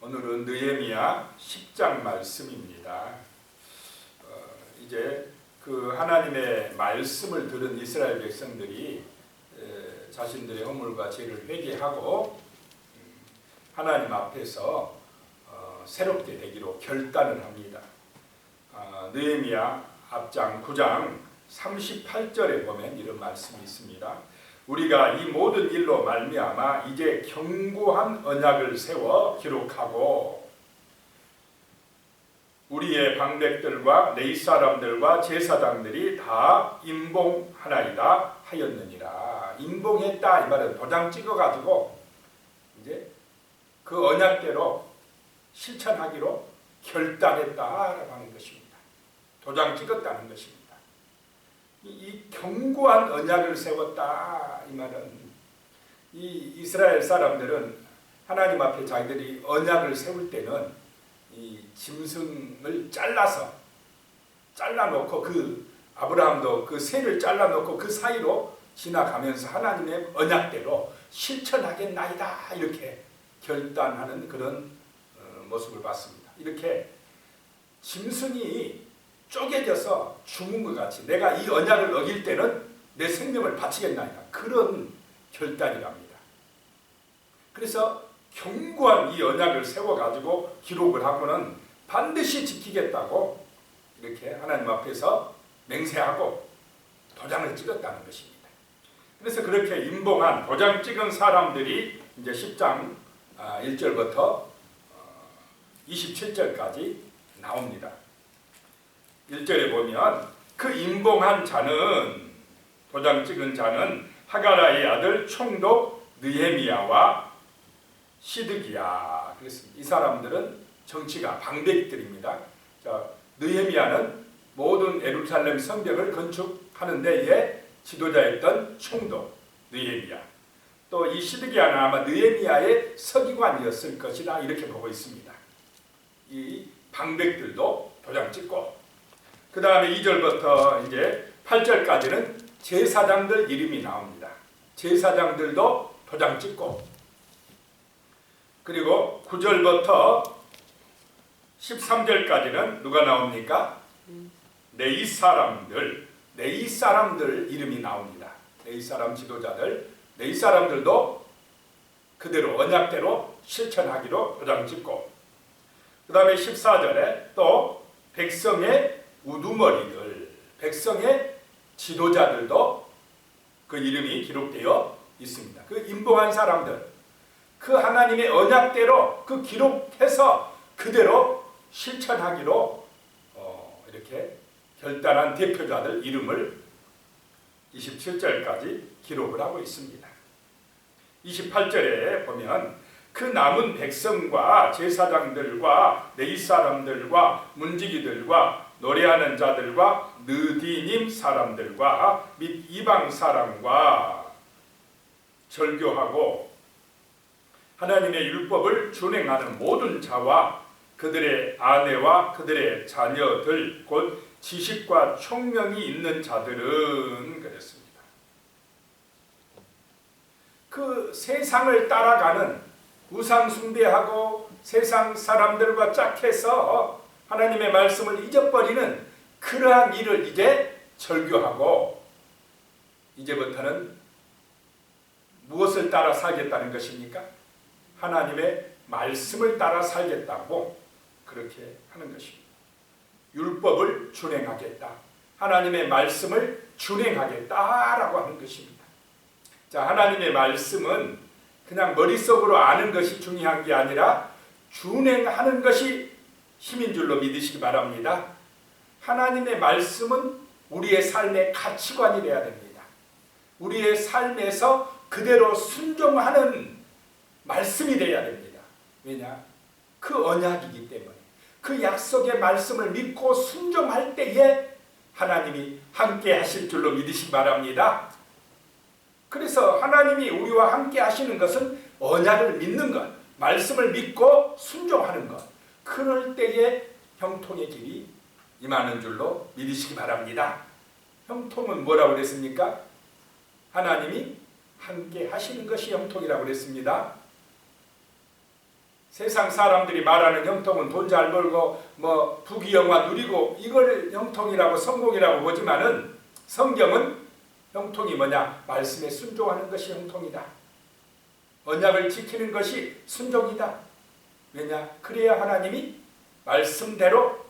오늘은 느헤미야 10장 말씀입니다. 이제 그 하나님의 말씀을 들은 이스라엘 백성들이 자신들의 허물과 죄를 회개하고 하나님 앞에서 새롭게 되기로 결단을 합니다. 느헤미야 앞장 9장 38절에 보면 이런 말씀이 있습니다. 우리가 이 모든 일로 말미암아 이제 견고한 언약을 세워 기록하고 우리의 방백들과 레위 사람들과 제사장들이 다 임봉하나이다 하였느니라. 임봉했다 이 말은 도장 찍어가지고 이제 그 언약대로 실천하기로 결단했다라고 하는 것입니다. 도장 찍었다는 것입니다. 이 견고한 언약을 세웠다 이 말은 이 이스라엘 사람들은 하나님 앞에 자기들이 언약을 세울 때는 이 짐승을 잘라놓고 그 아브라함도 그 새를 잘라놓고 그 사이로 지나가면서 하나님의 언약대로 실천하겠나이다 이렇게 결단하는 그런 모습을 봤습니다. 이렇게 짐승이 쪼개져서 죽은 것 같이 내가 이 언약을 어길 때는 내 생명을 바치겠나이다. 그런 결단이랍니다. 그래서 견고한 이 언약을 세워가지고 기록을 하고는 반드시 지키겠다고 이렇게 하나님 앞에서 맹세하고 도장을 찍었다는 것입니다. 그래서 그렇게 임봉한 도장 찍은 사람들이 이제 10장 1절부터 27절까지 나옵니다. 1절에 보면 그 임봉한 자는 도장 찍은 자는 하가라의 아들 총독 느헤미야와 시드기야 그랬습니다. 이 사람들은 정치가 방백들입니다. 느헤미야는 모든 예루살렘 성벽을 건축하는 데에 지도자였던 총독 느헤미야. 또 이 시드기야는 아마 느헤미야의 서기관이었을 것이다 이렇게 보고 있습니다. 이 방백들도 도장 찍고 그 다음에 2절부터 이제 8절까지는 제사장들 이름이 나옵니다. 제사장들도 도장 찍고 그리고 9절부터 13절까지는 누가 나옵니까? 레위 사람들 이름이 나옵니다. 레위 사람 지도자들, 레위 사람들도 그대로 언약대로 실천하기로 도장 찍고 그 다음에 14절에 또 백성의 우두머리들, 백성의 지도자들도 그 이름이 기록되어 있습니다. 그 임봉한 사람들, 그 하나님의 언약대로 그 기록해서 그대로 실천하기로 이렇게 결단한 대표자들 이름을 27절까지 기록을 하고 있습니다. 28절에 보면 그 남은 백성과 제사장들과 레위 사람들과 문지기들과 노래하는 자들과 느디님 사람들과 및 이방 사람과 절교하고 하나님의 율법을 준행하는 모든 자와 그들의 아내와 그들의 자녀들 곧 지식과 총명이 있는 자들은 그랬습니다. 그 세상을 따라가는 우상 숭배하고 세상 사람들과 짝해서 하나님의 말씀을 잊어버리는 그러한 일을 이제 절교하고 이제부터는 무엇을 따라 살겠다는 것입니까? 하나님의 말씀을 따라 살겠다고 그렇게 하는 것입니다. 율법을 준행하겠다. 하나님의 말씀을 준행하겠다라고 하는 것입니다. 자, 하나님의 말씀은 그냥 머릿속으로 아는 것이 중요한 게 아니라 준행하는 것이 힘인 줄로 믿으시기 바랍니다. 하나님의 말씀은 우리의 삶의 가치관이 되어야 됩니다. 우리의 삶에서 그대로 순종하는 말씀이 되어야 됩니다. 왜냐? 그 언약이기 때문에 그 약속의 말씀을 믿고 순종할 때에 하나님이 함께 하실 줄로 믿으시기 바랍니다. 그래서 하나님이 우리와 함께 하시는 것은 언약을 믿는 것, 말씀을 믿고 순종하는 것. 그럴 때에 형통의 길이 임하는 줄로 믿으시기 바랍니다. 형통은 뭐라고 그랬습니까? 하나님이 함께 하시는 것이 형통이라고 그랬습니다. 세상 사람들이 말하는 형통은 돈 잘 벌고 뭐 부귀영화 누리고 이걸 형통이라고 성공이라고 보지만은 성경은 형통이 뭐냐? 말씀에 순종하는 것이 형통이다. 언약을 지키는 것이 순종이다. 왜냐? 그래야 하나님이 말씀대로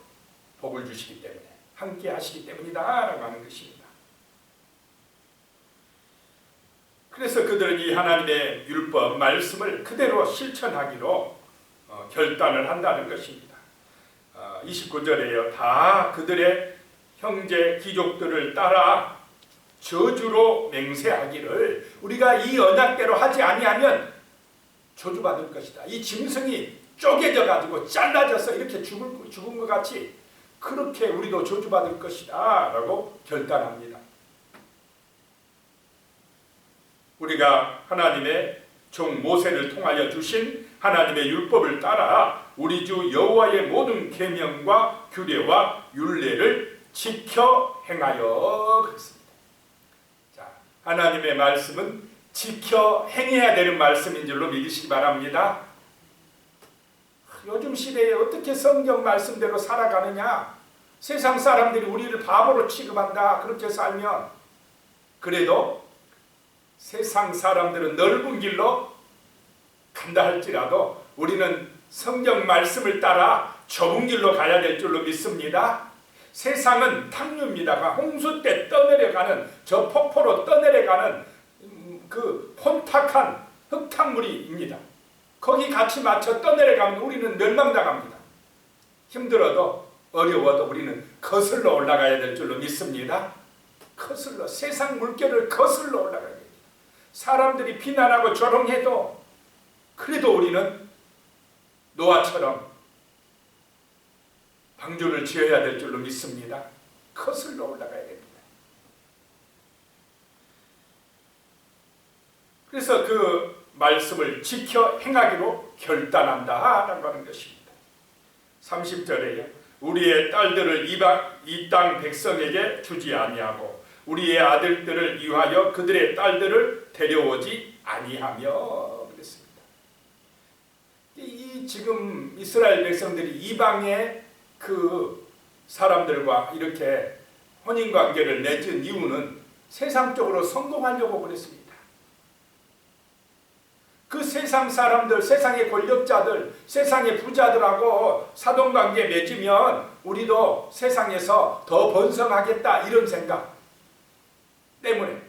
복을 주시기 때문에 함께 하시기 때문이다 라고 하는 것입니다. 그래서 그들은 이 하나님의 율법 말씀을 그대로 실천하기로 결단을 한다는 것입니다. 29절에요. 다 그들의 형제 귀족들을 따라 저주로 맹세하기를 우리가 이 언약대로 하지 아니하면 저주받을 것이다. 이 짐승이 쪼개져 가지고 잘라져서 이렇게 죽은 것 같이 그렇게 우리도 저주받을 것이다 라고 결단합니다. 우리가 하나님의 종 모세를 통하여 주신 하나님의 율법을 따라 우리 주 여호와의 모든 계명과 규례와 율례를 지켜 행하여 그랬습니다. 자, 하나님의 말씀은 지켜 행해야 되는 말씀인 줄로 믿으시기 바랍니다. 요즘 시대에 어떻게 성경 말씀대로 살아가느냐? 세상 사람들이 우리를 바보로 취급한다. 그렇게 살면 그래도 세상 사람들은 넓은 길로 간다 할지라도 우리는 성경 말씀을 따라 좁은 길로 가야 될 줄로 믿습니다. 세상은 탕류입니다. 홍수 때 떠내려가는 저 폭포로 떠내려가는 그 혼탁한 흙탕물입니다. 거기 같이 맞춰 떠내려가면 우리는 멸망당합니다. 힘들어도 어려워도 우리는 거슬러 올라가야 될 줄로 믿습니다. 거슬러 세상 물결을 거슬러 올라가야 됩니다. 사람들이 비난하고 조롱해도 그래도 우리는 노아처럼 방주를 지어야 될 줄로 믿습니다. 거슬러 올라가야 됩니다. 그래서 그 말씀을 지켜 행하기로 결단한다라고 하는 것입니다. 30절에요. 우리의 딸들을 이 땅 백성에게 주지 아니하고 우리의 아들들을 위하여 그들의 딸들을 데려오지 아니하며 그랬습니다. 이 지금 이스라엘 백성들이 이방의 그 사람들과 이렇게 혼인관계를 맺은 이유는 세상적으로 성공하려고 그랬습니다. 그 세상 사람들, 세상의 권력자들, 세상의 부자들하고 사돈관계 맺으면 우리도 세상에서 더 번성하겠다 이런 생각 때문에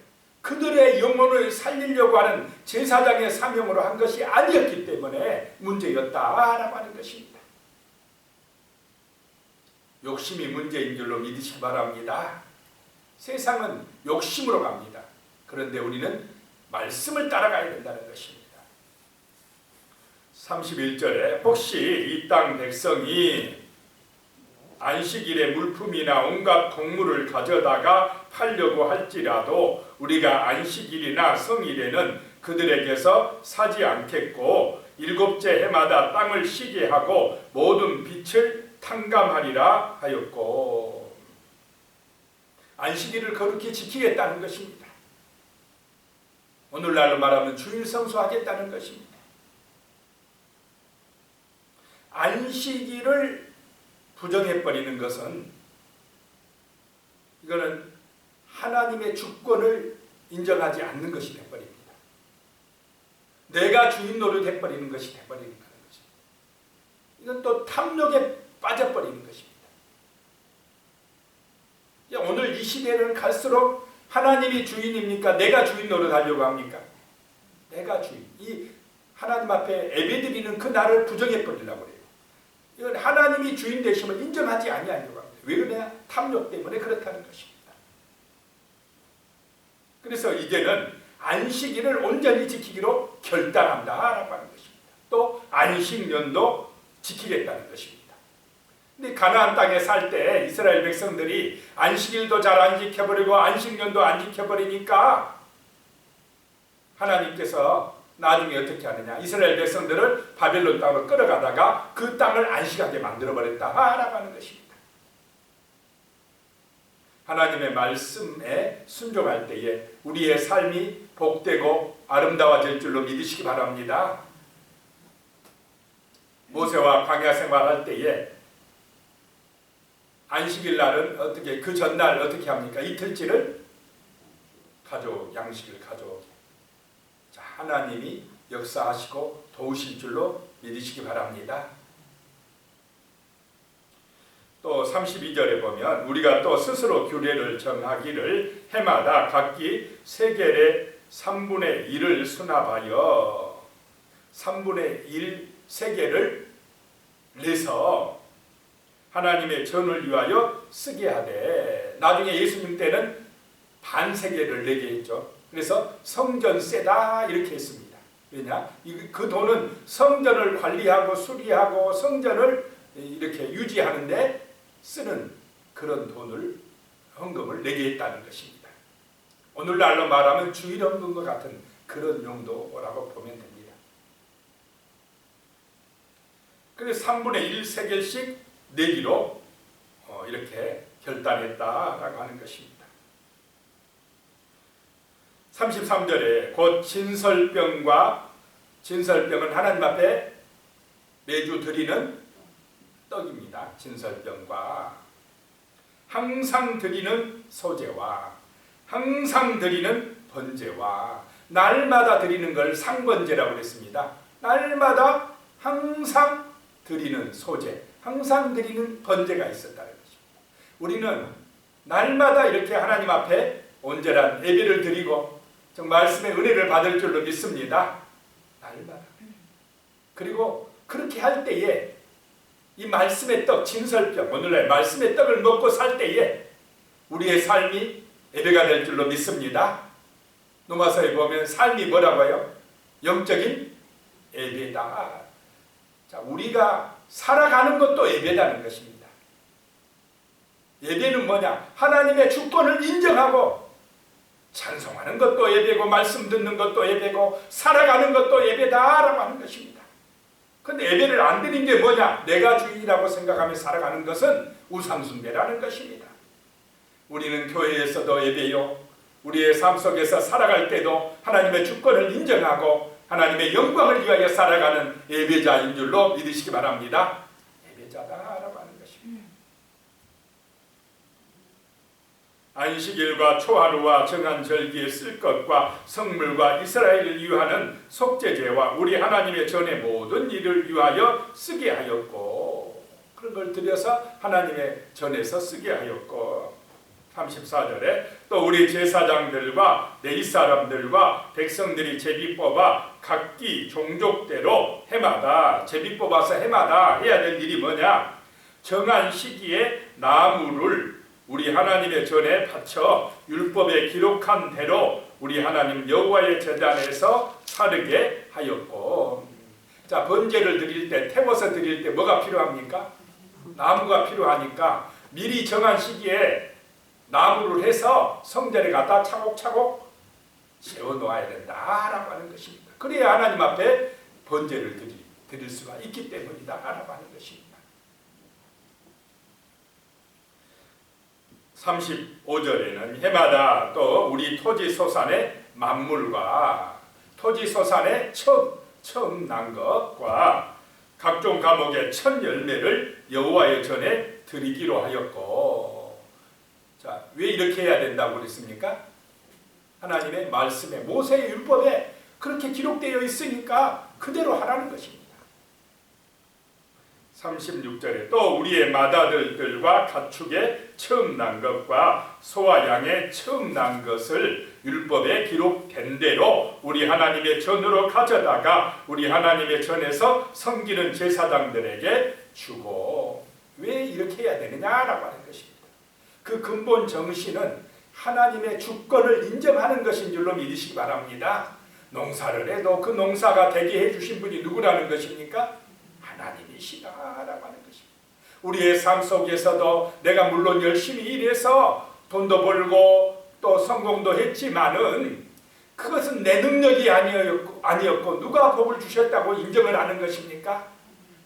그들의 영혼을 살리려고 하는 제사장의 사명으로 한 것이 아니었기 때문에 문제였다라고 하는 것입니다. 욕심이 문제인 줄로 믿으시기 바랍니다. 세상은 욕심으로 갑니다. 그런데 우리는 말씀을 따라가야 된다는 것입니다. 31절에 혹시 이 땅 백성이 안식일에 물품이나 온갖 동물을 가져다가 팔려고 할지라도 우리가 안식일이나 성일에는 그들에게서 사지 않겠고 일곱째 해마다 땅을 쉬게 하고 모든 빛을 탕감하리라 하였고 안식일을 거룩히 지키겠다는 것입니다. 오늘날로 말하면 주일 성수하겠다는 것입니다. 안식일을 부정해버리는 것은 이거는 하나님의 주권을 인정하지 않는 것이 되어버립니다. 내가 주인 노릇 해버리는 것이 되어버리는 것입니다. 이건 또 탐욕에 빠져버리는 것입니다. 오늘 이 시대는 갈수록 하나님이 주인입니까? 내가 주인 노릇 하려고 합니까? 내가 주인. 이 하나님 앞에 예배드리는 그 나를 부정해버리려고 그래요. 이건 하나님이 주인 되심을 인정하지 아니하려고 합니다. 왜 그러냐? 탐욕 때문에 그렇다는 것입니다. 그래서 이제는 안식일을 온전히 지키기로 결단한다라고 하는 것입니다. 또 안식년도 지키겠다는 것입니다. 근데 가나안 땅에 살 때 이스라엘 백성들이 안식일도 잘 안 지켜버리고 안식년도 안 지켜버리니까 하나님께서 나중에 어떻게 하느냐? 이스라엘 백성들을 바벨론 땅으로 끌어가다가 그 땅을 안식하게 만들어버렸다라고 하는 것입니다. 하나님의 말씀에 순종할 때에 우리의 삶이 복되고 아름다워질 줄로 믿으시기 바랍니다. 모세와 광야 생활할 때에 안식일 날은 어떻게, 그 전날 어떻게 합니까? 이틀째를 가족 양식을 가져오게. 자, 하나님이 역사하시고 도우실 줄로 믿으시기 바랍니다. 또 32절에 보면 우리가 또 스스로 규례를 정하기를 해마다 각기 세겔의 3분의 1을 수납하여 3분의 1 세겔을 내서 하나님의 전을 위하여 쓰게 하되, 나중에 예수님 때는 반 세겔을 내게 했죠. 그래서 성전세다 이렇게 했습니다. 왜냐? 그 돈은 성전을 관리하고 수리하고 성전을 이렇게 유지하는데 쓰는 그런 돈을, 헌금을 내게 했다는 것입니다. 오늘날로 말하면 주일헌금과 같은 그런 용도라고 보면 됩니다. 그래서 3분의 1 세겔씩 내기로 이렇게 결단했다라고 하는 것입니다. 33절에 곧 진설병과, 진설병은 하나님 앞에 매주 드리는 떡입니다. 진설병과 항상 드리는 소제와 항상 드리는 번제와 날마다 드리는 걸 상번제라고 했습니다. 날마다 항상 드리는 소제, 항상 드리는 번제가 있었다는 것입니다. 우리는 날마다 이렇게 하나님 앞에 온전한 예배를 드리고 말씀의 은혜를 받을 줄로 믿습니다. 날마다. 그리고 그렇게 할 때에 이 말씀의 떡, 진설병, 오늘날 말씀의 떡을 먹고 살 때에 우리의 삶이 예배가 될 줄로 믿습니다. 로마서에 보면 삶이 뭐라고요? 영적인 예배다. 자, 우리가 살아가는 것도 예배다는 것입니다. 예배는 뭐냐? 하나님의 주권을 인정하고 찬송하는 것도 예배고 말씀 듣는 것도 예배고 살아가는 것도 예배다라고 하는 것입니다. 그런데 예배를 안 드리는 게 뭐냐? 내가 주인이라고 생각하며 살아가는 것은 우상숭배라는 것입니다. 우리는 교회에서도 예배요, 우리의 삶 속에서 살아갈 때도 하나님의 주권을 인정하고 하나님의 영광을 위하여 살아가는 예배자인 줄로 믿으시기 바랍니다. 예배자다라고 하는 것입니다. 안식일과 초하루와 정한 절기에 쓸 것과 성물과 이스라엘을 위하는 속죄제와 우리 하나님의 전의 모든 일을 위하여 쓰게 하였고, 그런 걸 들여서 하나님의 전에서 쓰게 하였고, 34절에 또 우리 제사장들과 레위 사람들과 백성들이 제비 뽑아 각기 종족대로 해마다, 제비 뽑아서 해마다 해야 될 일이 뭐냐? 정한 시기에 나무를 우리 하나님의 전에 바쳐 율법에 기록한 대로 우리 하나님 여호와의 제단에서 사르게 하였고. 자, 번제를 드릴 때, 태워서 드릴 때 뭐가 필요합니까? 나무가 필요하니까 미리 정한 시기에 나무를 해서 성전에 갖다 차곡차곡 세워놓아야 된다라고 하는 것입니다. 그래야 하나님 앞에 번제를 드릴 수가 있기 때문이다라고 하는 것입니다. 35절에는 해마다 또 우리 토지소산의 만물과 토지소산의 처음 난 것과 각종 과목의 첫 열매를 여호와의 전에 드리기로 하였고. 자, 왜 이렇게 해야 된다고 그랬습니까? 하나님의 말씀에, 모세의 율법에 그렇게 기록되어 있으니까 그대로 하라는 것입니다. 36절에 또 우리의 맏아들들과 가축의 처음 난 것과 소와 양의 처음 난 것을 율법에 기록된 대로 우리 하나님의 전으로 가져다가 우리 하나님의 전에서 섬기는 제사장들에게 주고. 왜 이렇게 해야 되느냐라고 하는 것입니다. 그 근본 정신은 하나님의 주권을 인정하는 것인 줄로 믿으시기 바랍니다. 농사를 해도 그 농사가 되게 해주신 분이 누구라는 것입니까? 하나님이시다라고 하는 것입니다. 우리의 삶 속에서도 내가 물론 열심히 일해서 돈도 벌고 또 성공도 했지만은 그것은 내 능력이 아니었고 누가 복을 주셨다고 인정을 하는 것입니까?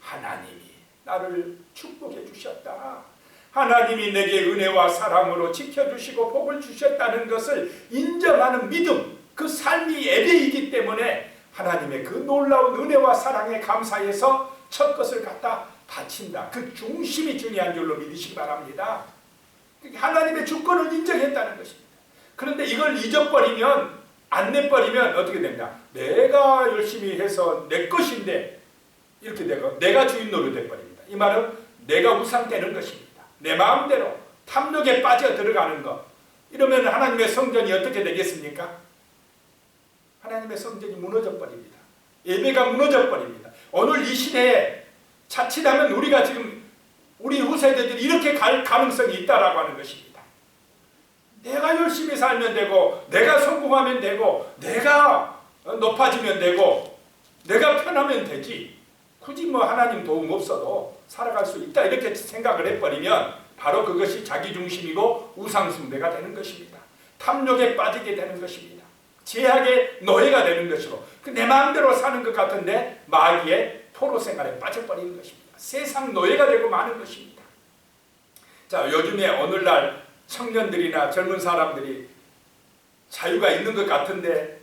하나님이 나를 축복해 주셨다. 하나님이 내게 은혜와 사랑으로 지켜주시고 복을 주셨다는 것을 인정하는 믿음, 그 삶이 예배이기 때문에 하나님의 그 놀라운 은혜와 사랑에 감사해서 첫 것을 갖다 바친다. 그 중심이 중요한 줄로 믿으시기 바랍니다. 하나님의 주권을 인정했다는 것입니다. 그런데 이걸 잊어버리면, 안 내버리면 어떻게 된다? 내가 열심히 해서 내 것인데 이렇게 되고 내가 주인 노릇 돼버립니다. 이 말은 내가 우상되는 것입니다. 내 마음대로 탐욕에 빠져 들어가는 것. 이러면 하나님의 성전이 어떻게 되겠습니까? 하나님의 성전이 무너져 버립니다. 예배가 무너져 버립니다. 오늘 이 시대에 자칫하면 우리가 지금 우리 후세대들이 이렇게 갈 가능성이 있다라고 하는 것입니다. 내가 열심히 살면 되고, 내가 성공하면 되고, 내가 높아지면 되고, 내가 편하면 되지. 굳이 뭐 하나님 도움 없어도 살아갈 수 있다 이렇게 생각을 해버리면 바로 그것이 자기중심이고 우상숭배가 되는 것입니다. 탐욕에 빠지게 되는 것입니다. 제약의 노예가 되는 것이고, 내 마음대로 사는 것 같은데 마귀의 포로 생활에 빠져버리는 것입니다. 세상 노예가 되고 마는 것입니다. 자, 요즘에 오늘날 청년들이나 젊은 사람들이 자유가 있는 것 같은데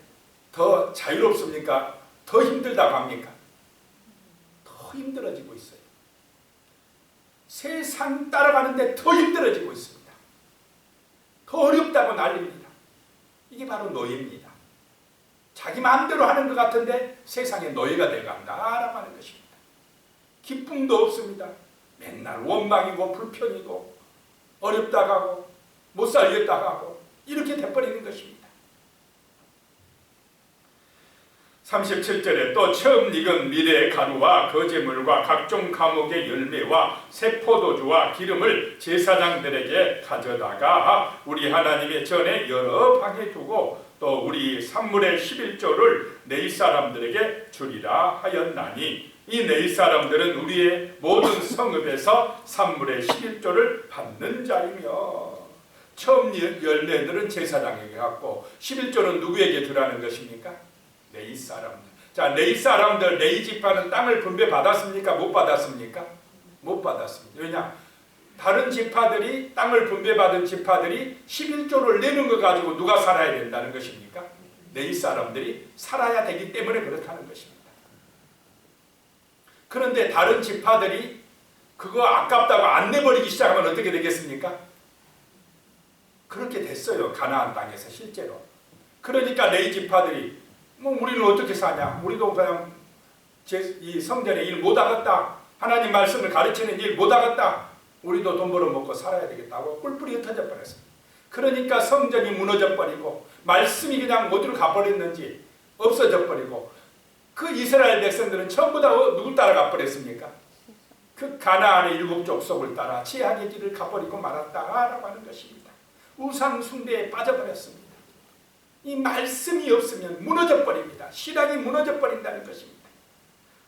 더 자유롭습니까? 더 힘들다고 합니까? 더 힘들어지고 있어요. 세상 따라가는데 더 힘들어지고 있습니다. 더 어렵다고 난립니다. 이게 바로 노예입니다. 자기 마음대로 하는 것 같은데 세상의 노예가 되어간다라고 하는 것입니다. 기쁨도 없습니다. 맨날 원망이고 불평이고 어렵다고 하고 못 살겠다고 하고 이렇게 돼버리는 것입니다. 37절에 또 처음 익은 미래의 가루와 거제물과 각종 과목의 열매와 새 포도주와 기름을 제사장들에게 가져다가 우리 하나님의 전에 여러 방에 두고 또 우리 산물의 11조를 네 사람들에게 주리라 하였나니 이 네 사람들은 우리의 모든 성읍에서 산물의 11조를 받는 자이며 처음 열매들은 제사장에게 갖고 11조는 누구에게 주라는 것입니까? 네 사람들. 자, 네 사람들, 네 지파는 땅을 분배받았습니까? 못 받았습니까? 못 받았습니다. 왜냐? 다른 지파들이 땅을 분배받은 지파들이 11조를 내는 거 가지고 누가 살아야 된다는 것입니까? 네 사람들이 살아야 되기 때문에 그렇다는 것입니다. 그런데 다른 지파들이 그거 아깝다고 안 내버리기 시작하면 어떻게 되겠습니까? 그렇게 됐어요. 가나안 땅에서 실제로. 그러니까 네 지파들이 뭐 우리는 어떻게 사냐? 우리도 그냥 이 성전에 일 못하겠다. 하나님 말씀을 가르치는 일 못하겠다. 우리도 돈 벌어먹고 살아야 되겠다고 뿔뿔이 흩어져 버렸습니다. 그러니까 성전이 무너져 버리고 말씀이 그냥 어디로 가버렸는지 없어져 버리고 그 이스라엘 백성들은 전부 다 누굴 따라가 버렸습니까? 그 가나안의 7 족속을 따라 지향의 길을 가버리고 말았다라고 하는 것입니다. 우상 숭배에 빠져버렸습니다. 이 말씀이 없으면 무너져 버립니다. 신앙이 무너져 버린다는 것입니다.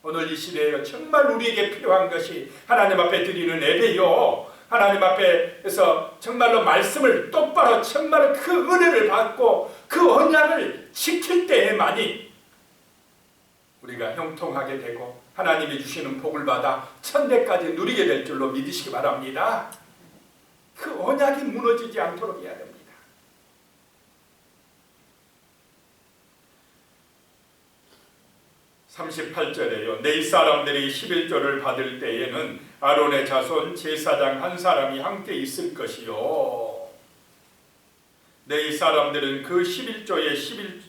오늘 이 시대에 정말 우리에게 필요한 것이 하나님 앞에 드리는 예배요. 하나님 앞에서 정말로 말씀을 똑바로 정말 그 은혜를 받고 그 언약을 지킬 때에만이 우리가 형통하게 되고 하나님이 주시는 복을 받아 천대까지 누리게 될 줄로 믿으시기 바랍니다. 그 언약이 무너지지 않도록 해야 됩니다. 38절에요. 네 사람들이 11조를 받을 때에는 아론의 자손 제사장 한 사람이 함께 있을 것이요. 네 사람들은 그 11조의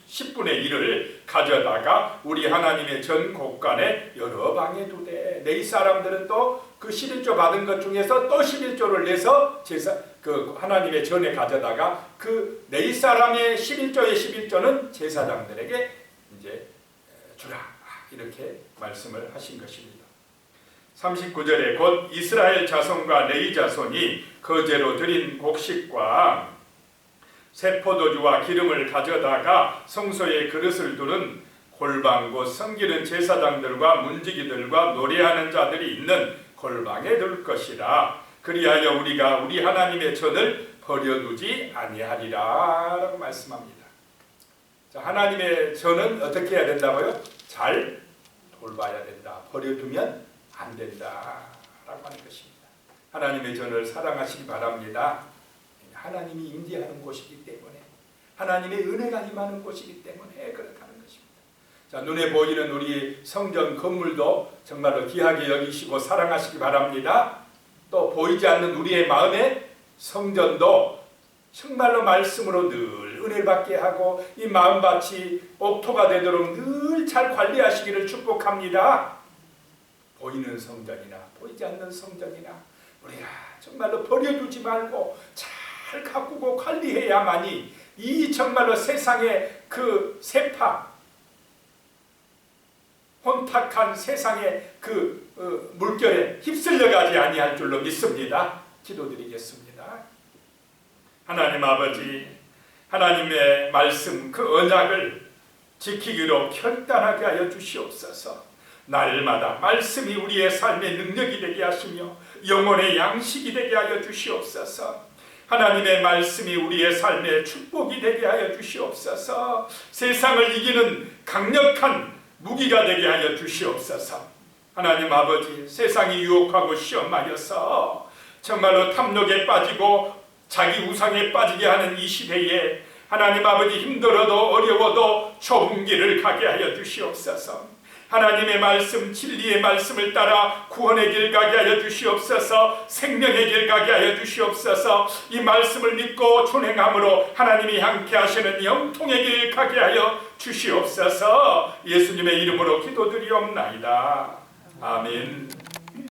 10분의 1을 가져다가 우리 하나님의 전 곳간에 여러 방에 두되 네 사람들은 또 그 11조 받은 것 중에서 또 11조를 내서 그 하나님의 전에 가져다가 그 네 사람의 11조의 11조는 제사장들에게 이제 주라. 이렇게 말씀을 하신 것입니다. 39절에 곧 이스라엘 자손과 레위 자손이 거제로 드린 곡식과 새 포도주와 기름을 가져다가 성소에 그릇을 두는 골방 곧 섬기는 제사장들과 문지기들과 노래하는 자들이 있는 골방에 둘 것이라. 그리하여 우리가 우리 하나님의 전을 버려두지 아니하리라 라고 말씀합니다. 자, 하나님의 전은 어떻게 해야 된다고요? 잘 돌봐야 된다. 버려두면 안 된다 라고 하는 것입니다. 하나님의 전을 사랑하시기 바랍니다. 하나님이 임재하는 곳이기 때문에 하나님의 은혜가 임하는 곳이기 때문에 그렇다는 것입니다. 자, 눈에 보이는 우리 성전 건물도 정말로 귀하게 여기시고 사랑하시기 바랍니다. 또 보이지 않는 우리의 마음의 성전도 정말로 말씀으로 늘 은혜를 받게 하고 이 마음밭이 옥토가 되도록 늘 잘 관리하시기를 축복합니다. 보이는 성전이나 보이지 않는 성전이나 우리가 정말로 버려두지 말고 잘 가꾸고 관리해야만이 이 정말로 세상의 그 세파 혼탁한 세상의 그 물결에 휩쓸려가지 아니할 줄로 믿습니다. 기도드리겠습니다. 하나님 아버지, 하나님의 말씀 그 언약을 지키기로 결단하게 하여 주시옵소서. 날마다 말씀이 우리의 삶의 능력이 되게 하시며 영혼의 양식이 되게 하여 주시옵소서. 하나님의 말씀이 우리의 삶의 축복이 되게 하여 주시옵소서. 세상을 이기는 강력한 무기가 되게 하여 주시옵소서. 하나님 아버지, 세상이 유혹하고 시험하여서 정말로 탐욕에 빠지고 자기 우상에 빠지게 하는 이 시대에 하나님 아버지 힘들어도 어려워도 좁은 길을 가게 하여 주시옵소서. 하나님의 말씀, 진리의 말씀을 따라 구원의 길 가게 하여 주시옵소서. 생명의 길 가게 하여 주시옵소서. 이 말씀을 믿고 준행함으로 하나님이 함께 하시는 영통의 길 가게 하여 주시옵소서. 예수님의 이름으로 기도드리옵나이다. 아멘.